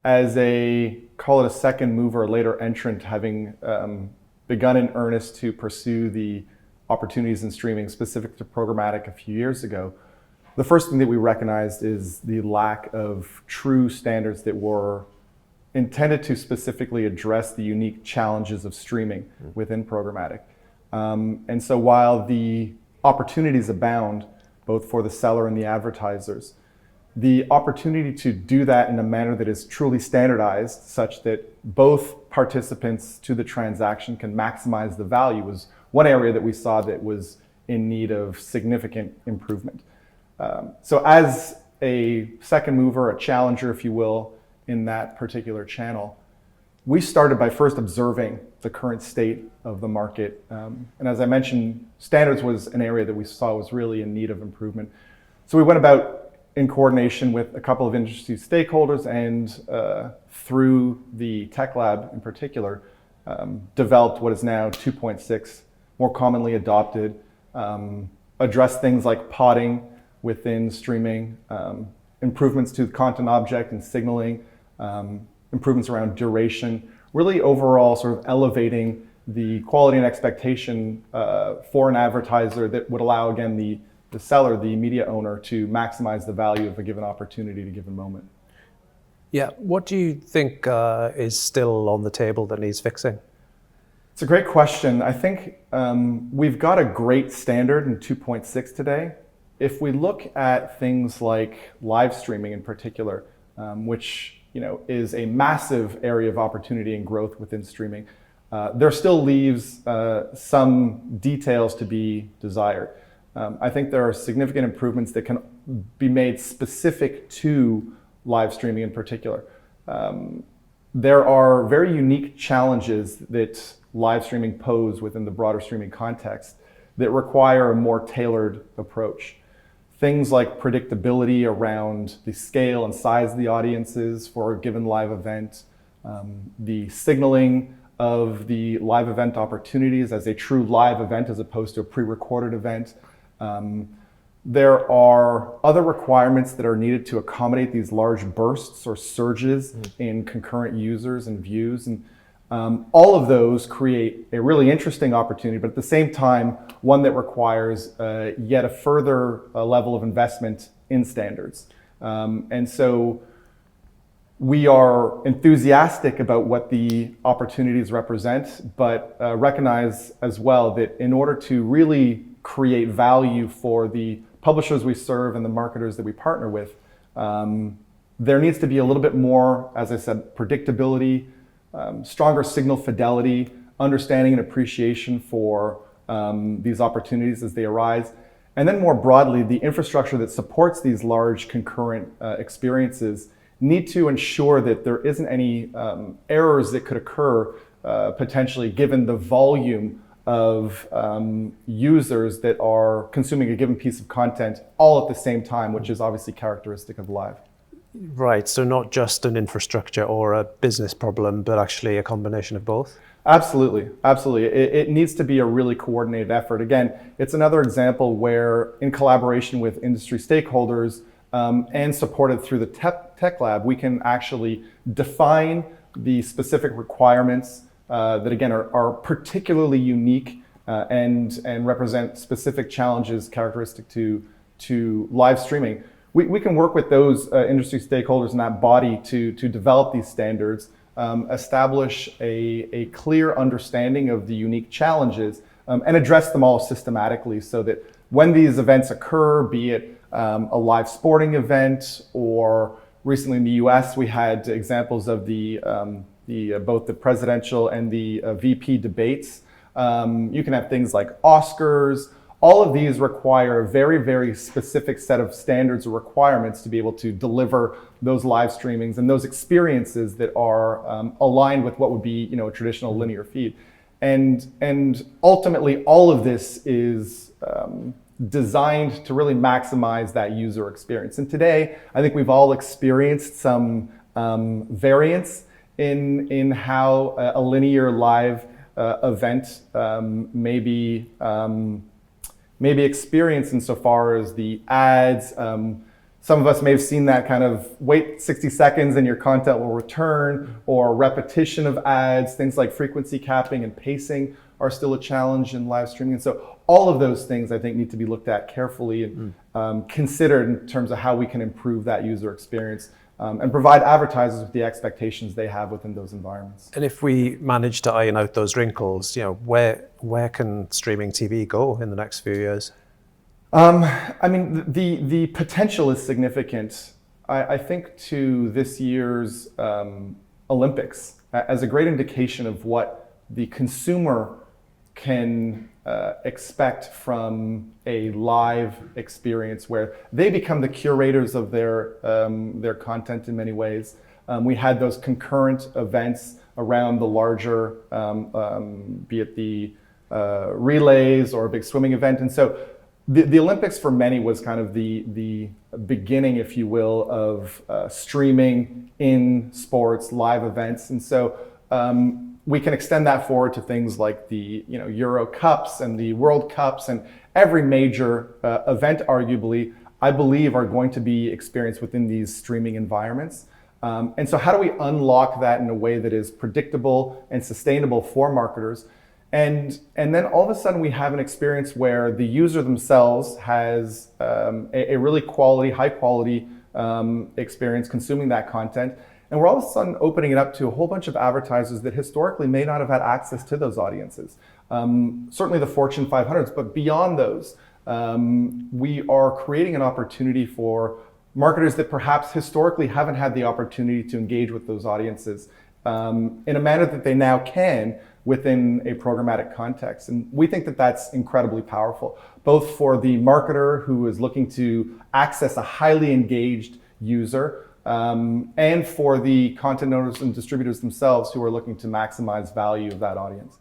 as call it a second mover, later entrant, having begun in earnest to pursue the opportunities in streaming specific to programmatic a few years ago, the first thing that we recognized is the lack of true standards that were intended to specifically address the unique challenges of streaming within programmatic. And so while the opportunities abound, both for the seller and the advertisers, the opportunity to do that in a manner that is truly standardized, such that both participants to the transaction can maximize the value, was one area that we saw that was in need of significant improvement. So as a second mover, a challenger, if you will, in that particular channel, we started by first observing the current state of the market. And as I mentioned, standards was an area that we saw was really in need of improvement. So we went about in coordination with a couple of industry stakeholders and through the Tech Lab in particular, developed what is now 2.6, more commonly adopted, address things like podding within streaming, improvements to the content object and signaling, improvements around duration, really overall sort of elevating the quality and expectation for an advertiser that would allow, again, the seller, the media owner, to maximize the value of a given opportunity at a given moment. Yeah, what do you think is still on the table that needs fixing? It's a great question. I think we've got a great standard in 2.6 today. If we look at things like live streaming in particular, which is a massive area of opportunity and growth within streaming, there still leaves some details to be desired. I think there are significant improvements that can be made specific to live streaming in particular. There are very unique challenges that live streaming pose within the broader streaming context that require a more tailored approach. Things like predictability around the scale and size of the audiences for a given live event, the signaling of the live event opportunities as a true live event as opposed to a pre-recorded event. There are other requirements that are needed to accommodate these large bursts or surges in concurrent users and views. And all of those create a really interesting opportunity, but at the same time, one that requires yet a further level of investment in standards. And so we are enthusiastic about what the opportunities represent, but recognize as well that in order to really create value for the publishers we serve and the marketers that we partner with, there needs to be a little bit more, as I said, predictability, stronger signal fidelity, understanding and appreciation for these opportunities as they arise. And then more broadly, the infrastructure that supports these large concurrent experiences need to ensure that there isn't any errors that could occur potentially given the volume of users that are consuming a given piece of content all at the same time, which is obviously characteristic of live. Right, so not just an infrastructure or a business problem, but actually a combination of both? Absolutely, absolutely. It needs to be a really coordinated effort. Again, it's another example where in collaboration with industry stakeholders and supported through the Tech Lab, we can actually define the specific requirements that again are particularly unique and represent specific challenges characteristic to live streaming. We can work with those industry stakeholders in that body to develop these standards, establish a clear understanding of the unique challenges, and address them all systematically so that when these events occur, be it a live sporting event, or recently in the US, we had examples of both the presidential and the VP debates. You can have things like Oscars. All of these require a very, very specific set of standards or requirements to be able to deliver those live streamings and those experiences that are aligned with what would be, a traditional linear feed. And ultimately, all of this is designed to really maximize that user experience. And today, I think we've all experienced some variance in how a linear live event may be experienced insofar as the ads, Some of us may have seen that kind of wait 60 seconds and your content will return, or repetition of ads, things like frequency capping and pacing are still a challenge in live streaming. And so all of those things I think need to be looked at carefully and considered in terms of how we can improve that user experience and provide advertisers with the expectations they have within those environments. And if we manage to iron out those wrinkles, where can streaming TV go in the next few years? I mean, the potential is significant. I think to this year's Olympics as a great indication of what the consumer can expect from a live experience where they become the curators of their content in many ways. We had those concurrent events around the larger, be it the relays or a big swimming event. And so the Olympics for many was kind of the beginning, if you will, of streaming in sports, live events. And so we can extend that forward to things like the Euro Cups and the World Cups, and every major event, arguably, I believe, are going to be experienced within these streaming environments. And so how do we unlock that in a way that is predictable and sustainable for marketers? And then all of a sudden we have an experience where the user themselves has a really high quality experience consuming that content. And we're all of a sudden opening it up to a whole bunch of advertisers that historically may not have had access to those audiences. Certainly the Fortune 500s, but beyond those, we are creating an opportunity for marketers that perhaps historically haven't had the opportunity to engage with those audiences in a manner that they now can within a programmatic context. And we think that that's incredibly powerful, both for the marketer who is looking to access a highly engaged user, and for the content owners and distributors themselves who are looking to maximize value of that audience.